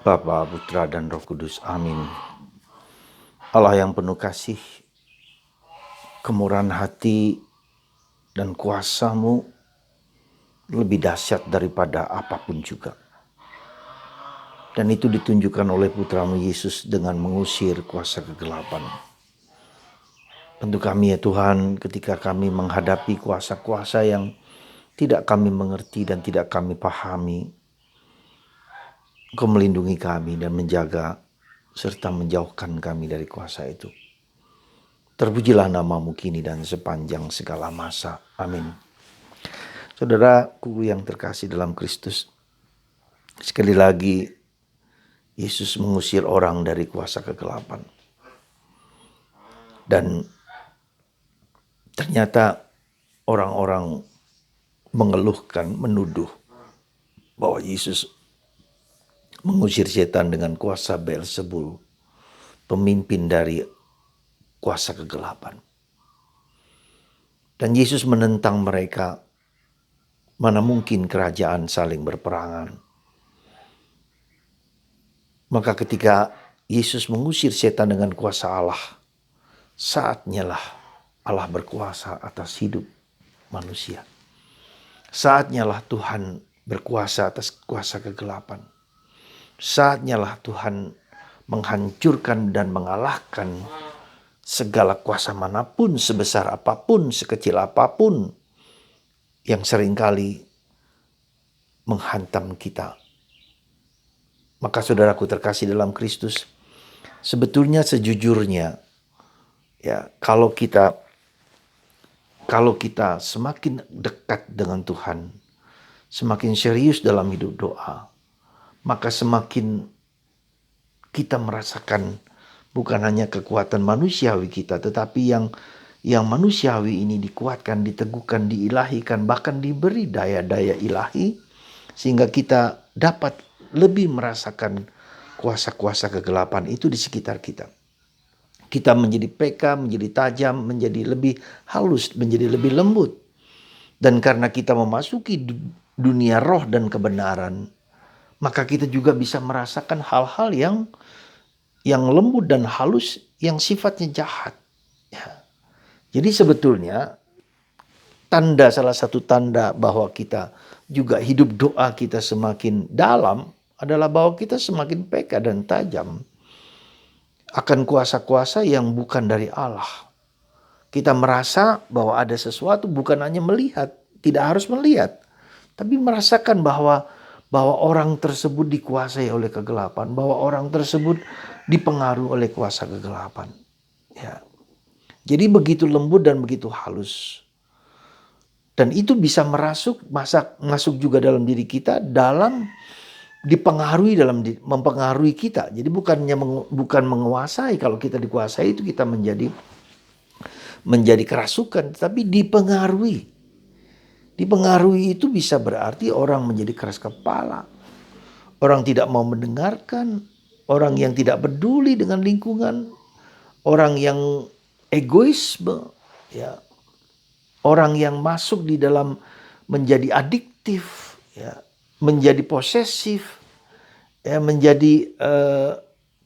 Bapa, Putra, dan Roh Kudus. Amin. Allah yang penuh kasih, kemurahan hati, dan kuasa-Mu lebih dahsyat daripada apapun juga. Dan itu ditunjukkan oleh Putra-Mu Yesus dengan mengusir kuasa kegelapan. Bantu kami ya Tuhan, ketika kami menghadapi kuasa-kuasa yang tidak kami mengerti dan tidak kami pahami, Engkau melindungi kami dan menjaga serta menjauhkan kami dari kuasa itu. Terpujilah nama-Mu kini dan sepanjang segala masa. Amin. Saudaraku yang terkasih dalam Kristus, sekali lagi Yesus mengusir orang dari kuasa kegelapan. Dan ternyata orang-orang mengeluhkan, menuduh bahwa Yesus mengusir setan dengan kuasa Beelzebul, pemimpin dari kuasa kegelapan. Dan Yesus menentang mereka, mana mungkin kerajaan saling berperangan. Maka ketika Yesus mengusir setan dengan kuasa Allah, saatnya lah Allah berkuasa atas hidup manusia. Saatnya lah Tuhan berkuasa atas kuasa kegelapan. Saatnya lah Tuhan menghancurkan dan mengalahkan segala kuasa manapun, sebesar apapun, sekecil apapun yang seringkali menghantam kita. Maka saudaraku terkasih dalam Kristus, sebetulnya sejujurnya ya, kalau kita semakin dekat dengan Tuhan, semakin serius dalam hidup doa, maka semakin kita merasakan bukan hanya kekuatan manusiawi kita, tetapi yang manusiawi ini dikuatkan, diteguhkan, diilahikan, bahkan diberi daya-daya ilahi, sehingga kita dapat lebih merasakan kuasa-kuasa kegelapan itu di sekitar kita. Kita menjadi peka, menjadi tajam, menjadi lebih halus, menjadi lebih lembut. Dan karena kita memasuki dunia roh dan kebenaran, maka kita juga bisa merasakan hal-hal yang lembut dan halus yang sifatnya jahat. Ya. Jadi sebetulnya salah satu tanda bahwa kita juga hidup doa kita semakin dalam adalah bahwa kita semakin peka dan tajam akan kuasa-kuasa yang bukan dari Allah. Kita merasa bahwa ada sesuatu, bukan hanya melihat, tidak harus melihat, tapi merasakan bahwa orang tersebut dikuasai oleh kegelapan, bahwa orang tersebut dipengaruhi oleh kuasa kegelapan. Ya. Jadi begitu lembut dan begitu halus. Dan itu bisa masuk juga dalam diri kita, dalam mempengaruhi kita. Jadi bukan menguasai. Kalau kita dikuasai itu kita menjadi kerasukan, tapi dipengaruhi. Dipengaruhi itu bisa berarti orang menjadi keras kepala, orang tidak mau mendengarkan, orang yang tidak peduli dengan lingkungan, orang yang egoisme, ya, orang yang masuk di dalam menjadi adiktif, ya, menjadi posesif, ya, menjadi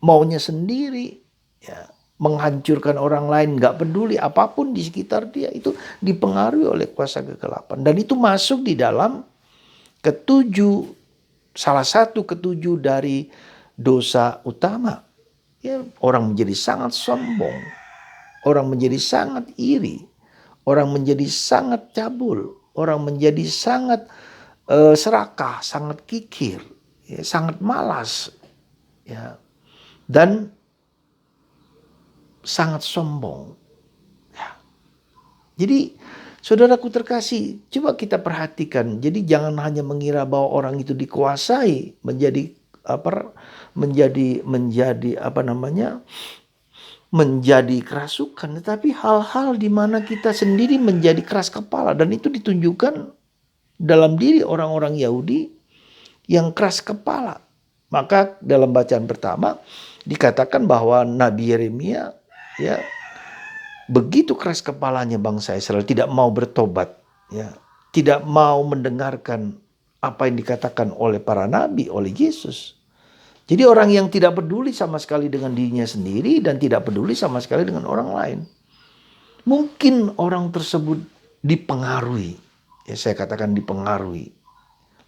maunya sendiri, ya, menghancurkan orang lain, gak peduli apapun di sekitar dia, itu dipengaruhi oleh kuasa kegelapan. Dan itu masuk di dalam salah satu ketujuh dari dosa utama. Ya, orang menjadi sangat sombong, orang menjadi sangat iri, orang menjadi sangat cabul, orang menjadi sangat serakah, sangat kikir, ya, sangat malas, ya, dan sangat sombong. Ya. Jadi saudaraku terkasih, coba kita perhatikan. Jadi jangan hanya mengira bahwa orang itu dikuasai menjadi kerasukan, tetapi hal-hal di mana kita sendiri menjadi keras kepala, dan itu ditunjukkan dalam diri orang-orang Yahudi yang keras kepala. Maka dalam bacaan pertama dikatakan bahwa Nabi Yeremia, ya, begitu keras kepalanya bangsa Israel, tidak mau bertobat, ya, tidak mau mendengarkan apa yang dikatakan oleh para nabi, oleh Yesus. Jadi orang yang tidak peduli sama sekali dengan dirinya sendiri dan tidak peduli sama sekali dengan orang lain. Mungkin orang tersebut dipengaruhi, ya saya katakan dipengaruhi,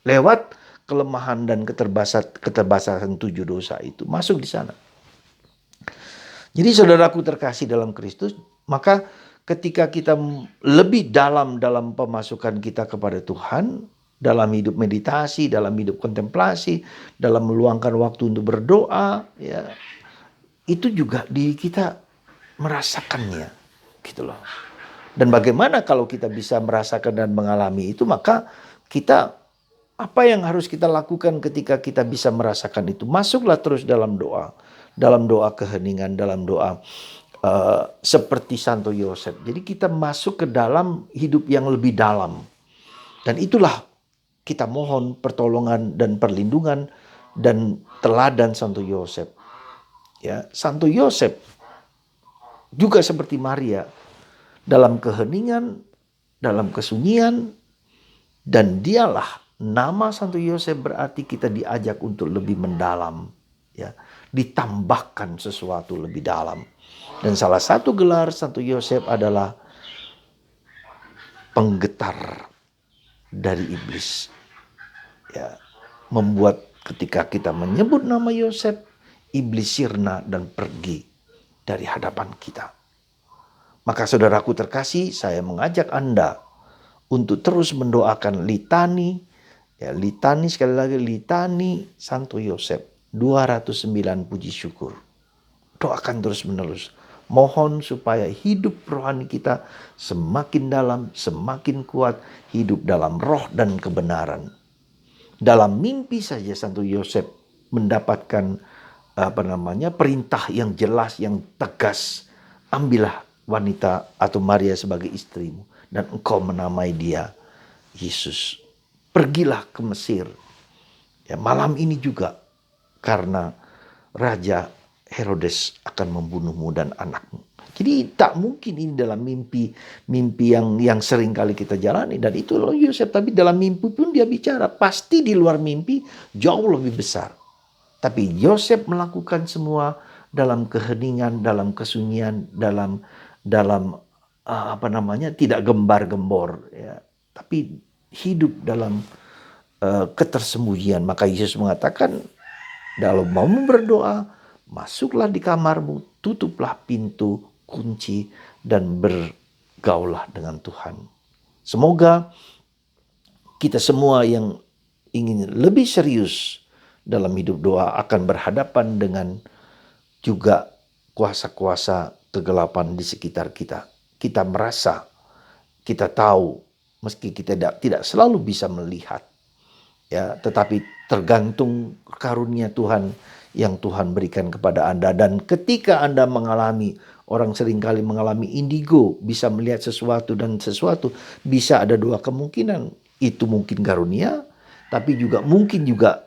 lewat kelemahan dan keterbatasan 7 dosa itu masuk di sana. Jadi saudaraku terkasih dalam Kristus, maka ketika kita lebih dalam pemasukan kita kepada Tuhan, dalam hidup meditasi, dalam hidup kontemplasi, dalam meluangkan waktu untuk berdoa, ya, itu juga diri kita merasakannya, gitu loh. Dan bagaimana kalau kita bisa merasakan dan mengalami itu, maka kita, apa yang harus kita lakukan ketika kita bisa merasakan itu? Masuklah terus dalam doa keheningan, dalam doa seperti Santo Yosef. Jadi kita masuk ke dalam hidup yang lebih dalam. Dan itulah kita mohon pertolongan dan perlindungan dan teladan Santo Yosef. Ya, Santo Yosef juga seperti Maria, dalam keheningan, dalam kesunyian, dan dialah nama Santo Yosef berarti kita diajak untuk lebih mendalam, ya, ditambahkan sesuatu lebih dalam. Dan salah satu gelar Santo Yosef adalah penggetar dari iblis. Ya, membuat ketika kita menyebut nama Yosef, iblis sirna dan pergi dari hadapan kita. Maka saudaraku terkasih, saya mengajak Anda untuk terus mendoakan litani, ya, litani, sekali lagi litani Santo Yosef, 209 puji syukur. Doakan terus menerus. Mohon supaya hidup rohani kita semakin dalam, semakin kuat, hidup dalam roh dan kebenaran. Dalam mimpi saja Santo Yosef mendapatkan perintah yang jelas, yang tegas. Ambillah wanita atau Maria sebagai istrimu dan engkau menamai dia Yesus. Pergilah ke Mesir. Ya, malam ini juga karena Raja Herodes akan membunuhmu dan anakmu. Jadi tak mungkin ini dalam mimpi yang sering kali kita jalani. Dan itu loh Yosef, tapi dalam mimpi pun dia bicara. Pasti di luar mimpi jauh lebih besar. Tapi Yosef melakukan semua dalam keheningan, dalam kesunyian, dalam tidak gembar-gembor, ya. Tapi hidup dalam ketersembunyian. Maka Yesus mengatakan, kalau mau berdoa, masuklah di kamarmu, tutuplah pintu, kunci, dan bergaulah dengan Tuhan. Semoga kita semua yang ingin lebih serius dalam hidup doa akan berhadapan dengan juga kuasa-kuasa kegelapan di sekitar kita. Kita merasa, kita tahu, meski kita tidak selalu bisa melihat, ya, tetapi tergantung karunia Tuhan yang Tuhan berikan kepada Anda. Dan ketika Anda mengalami, orang seringkali mengalami indigo, bisa melihat sesuatu dan sesuatu, bisa ada dua kemungkinan. Itu mungkin karunia, tapi juga mungkin juga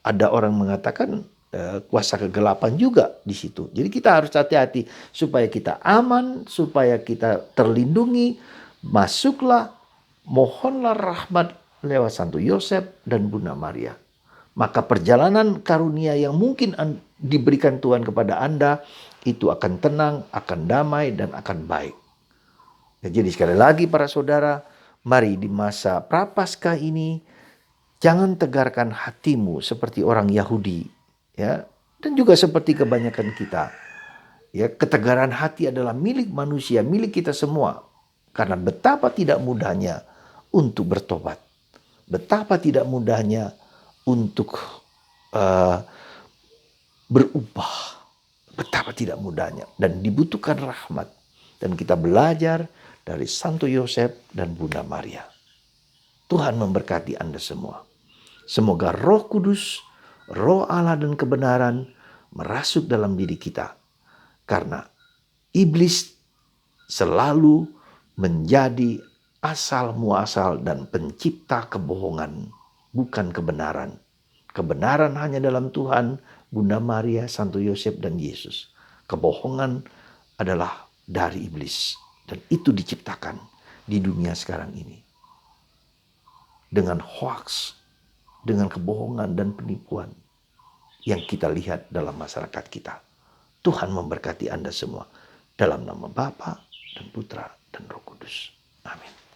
ada orang mengatakan kuasa kegelapan juga di situ. Jadi kita harus hati-hati supaya kita aman, supaya kita terlindungi. Masuklah, mohonlah rahmat lewat Santo Yosef dan Bunda Maria. Maka perjalanan karunia yang mungkin diberikan Tuhan kepada Anda itu akan tenang, akan damai, dan akan baik. Ya, jadi sekali lagi para saudara, mari di masa Prapaskah ini jangan tegarkan hatimu seperti orang Yahudi, ya, dan juga seperti kebanyakan kita. Ya, ketegaran hati adalah milik manusia, milik kita semua. Karena betapa tidak mudahnya untuk bertobat. Betapa tidak mudahnya untuk berubah. Betapa tidak mudahnya. Dan dibutuhkan rahmat. Dan kita belajar dari Santo Yosef dan Bunda Maria. Tuhan memberkati Anda semua. Semoga Roh Kudus, Roh Allah dan kebenaran merasuk dalam diri kita. Karena iblis selalu menjadi asal muasal dan pencipta kebohongan, bukan kebenaran. Kebenaran hanya dalam Tuhan, Bunda Maria, Santo Yosef, dan Yesus. Kebohongan adalah dari iblis. Dan itu diciptakan di dunia sekarang ini. Dengan hoax, dengan kebohongan dan penipuan. yang kita lihat dalam masyarakat kita. Tuhan memberkati Anda semua. Dalam nama Bapa dan Putra dan Roh Kudus. Amin.